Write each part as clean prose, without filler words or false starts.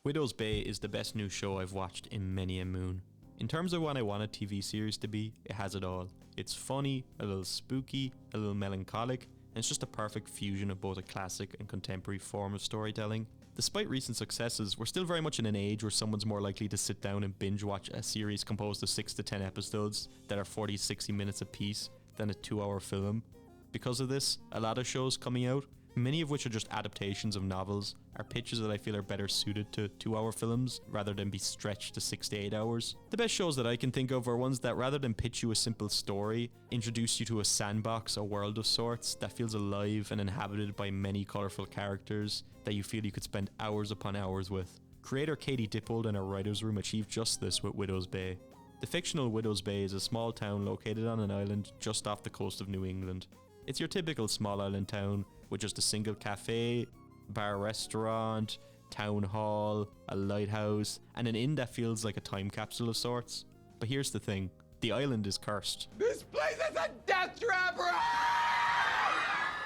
Widow's Bay is the best new show I've watched in many a moon. In terms of what I want a TV series to be, it has it all. It's funny, a little spooky, a little melancholic, and it's just a perfect fusion of both a classic and contemporary form of storytelling. Despite recent successes, we're still very much in an age where someone's more likely to sit down and binge watch a series composed of 6 to 10 episodes that are 40-60 minutes apiece than a 2-hour film. Because of this, a lot of shows coming out, many of which are just adaptations of novels, are pitches that I feel are better suited to 2-hour films rather than be stretched to 6 to 8 hours. The best shows that I can think of are ones that, rather than pitch you a simple story, introduce you to a sandbox, a world of sorts that feels alive and inhabited by many colourful characters that you feel you could spend hours upon hours with. Creator Katie Dippold and her writer's room achieved just this with Widow's Bay. The fictional Widow's Bay is a small town located on an island just off the coast of New England. It's your typical small island town with just a single cafe, bar restaurant, town hall, a lighthouse, and an inn that feels like a time capsule of sorts. But here's the thing, the island is cursed. This place is a death trap!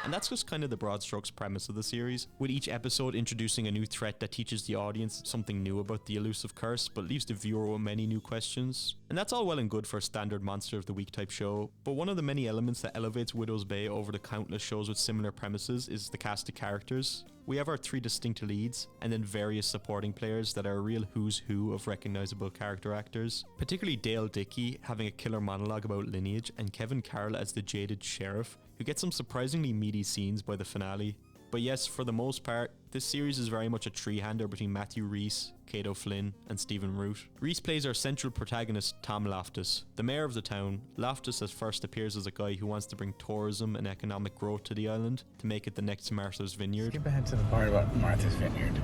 And that's just kind of the broad strokes premise of the series, with each episode introducing a new threat that teaches the audience something new about the elusive curse, but leaves the viewer with many new questions. And that's all well and good for a standard Monster of the Week type show, but one of the many elements that elevates Widow's Bay over the countless shows with similar premises is the cast of characters. We have our 3 distinct leads, and then various supporting players that are a real who's who of recognisable character actors. Particularly Dale Dickey having a killer monologue about lineage, and Kevin Carroll as the jaded sheriff, who gets some surprisingly meaty scenes by the finale. But yes, for the most part, this series is very much a three-hander between Matthew Rhys, Kate O'Flynn, and Stephen Root. Rhys plays our central protagonist, Tom Loftus, the mayor of the town. Loftus at first appears as a guy who wants to bring tourism and economic growth to the island to make it the next Martha's Vineyard. Skip ahead to the part about Martha's Vineyard.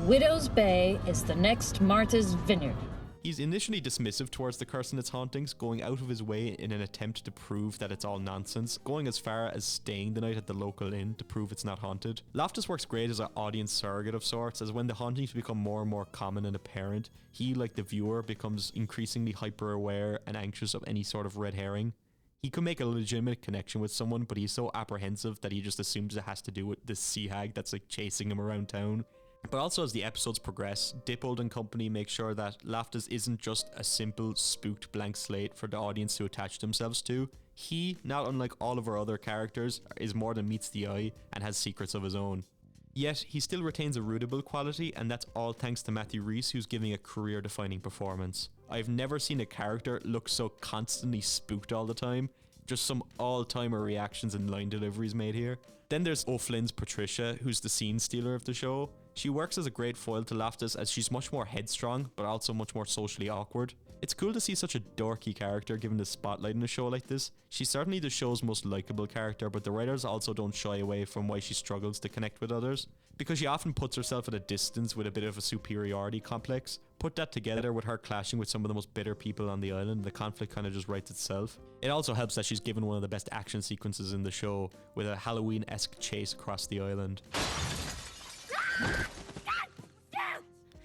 Widow's Bay is the next Martha's Vineyard. He's initially dismissive towards the curse and its hauntings, going out of his way in an attempt to prove that it's all nonsense, going as far as staying the night at the local inn to prove it's not haunted. Loftus works great as an audience surrogate of sorts, as when the hauntings become more and more common and apparent, he, like the viewer, becomes increasingly hyper-aware and anxious of any sort of red herring. He could make a legitimate connection with someone, but he's so apprehensive that he just assumes it has to do with this sea hag that's like chasing him around town. But also as the episodes progress, Dippold and company make sure that Loftus isn't just a simple spooked blank slate for the audience to attach themselves to. He, not unlike all of our other characters, is more than meets the eye and has secrets of his own. Yet, he still retains a rootable quality, and that's all thanks to Matthew Rhys, who's giving a career-defining performance. I've never seen a character look so constantly spooked all the time. Just some all-timer reactions and line deliveries made here. Then there's O'Flynn's Patricia, who's the scene stealer of the show. She works as a great foil to Loftus as she's much more headstrong, but also much more socially awkward. It's cool to see such a dorky character given the spotlight in a show like this. She's certainly the show's most likable character, but the writers also don't shy away from why she struggles to connect with others. Because she often puts herself at a distance with a bit of a superiority complex. Put that together with her clashing with some of the most bitter people on the island, the conflict kind of just writes itself. It also helps that she's given one of the best action sequences in the show, with a Halloween-esque chase across the island.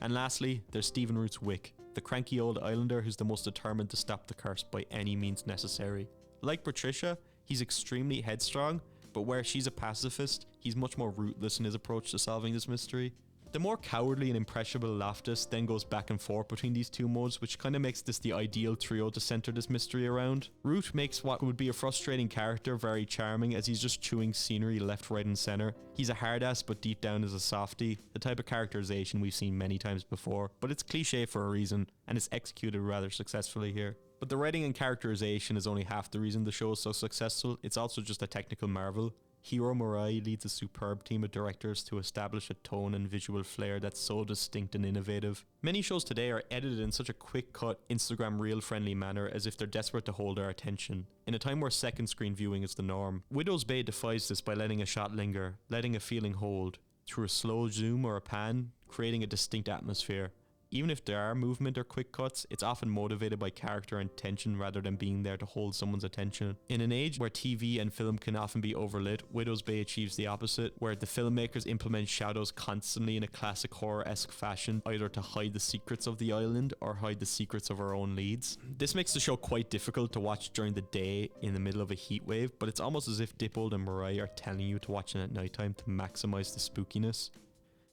And lastly, there's Stephen Root's Wick, the cranky old islander who's the most determined to stop the curse by any means necessary. Like Patricia, he's extremely headstrong, but where she's a pacifist, he's much more ruthless in his approach to solving this mystery. The more cowardly and impressionable Loftus then goes back and forth between these two modes, which kind of makes this the ideal trio to center this mystery around. Root makes what would be a frustrating character very charming, as he's just chewing scenery left, right and center. He's a hard ass but deep down is a softie, the type of characterization we've seen many times before, but it's cliche for a reason, and it's executed rather successfully here. But the writing and characterization is only half the reason the show is so successful, it's also just a technical marvel. Hiro Murai leads a superb team of directors to establish a tone and visual flair that's so distinct and innovative. Many shows today are edited in such a quick-cut, Instagram reel-friendly manner as if they're desperate to hold our attention. In a time where second screen viewing is the norm, Widow's Bay defies this by letting a shot linger, letting a feeling hold, through a slow zoom or a pan, creating a distinct atmosphere. Even if there are movement or quick cuts, it's often motivated by character and tension rather than being there to hold someone's attention. In an age where TV and film can often be overlit, Widow's Bay achieves the opposite, where the filmmakers implement shadows constantly in a classic horror-esque fashion, either to hide the secrets of the island or hide the secrets of our own leads. This makes the show quite difficult to watch during the day in the middle of a heatwave, but it's almost as if Dippold and Murai are telling you to watch it at nighttime to maximize the spookiness.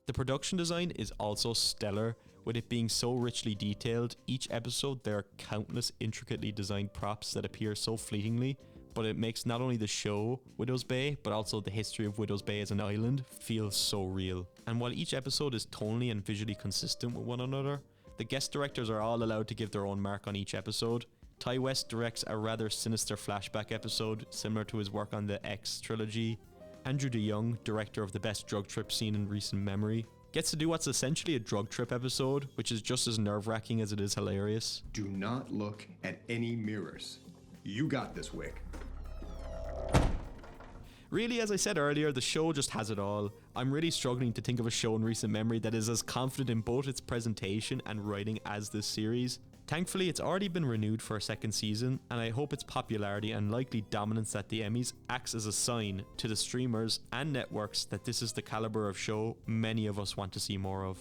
The production design is also stellar, with it being so richly detailed. Each episode there are countless intricately designed props that appear so fleetingly, but it makes not only the show Widow's Bay, but also the history of Widow's Bay as an island feel so real. And while each episode is tonally and visually consistent with one another, the guest directors are all allowed to give their own mark on each episode. Ty West directs a rather sinister flashback episode, similar to his work on the X trilogy. Andrew DeYoung, director of the best drug trip scene in recent memory, gets to do what's essentially a drug trip episode, which is just as nerve-wracking as it is hilarious. Do not look at any mirrors. You got this, Wick. Really, as I said earlier, the show just has it all. I'm really struggling to think of a show in recent memory that is as confident in both its presentation and writing as this series. Thankfully, it's already been renewed for a second season, and I hope its popularity and likely dominance at the Emmys acts as a sign to the streamers and networks that this is the caliber of show many of us want to see more of.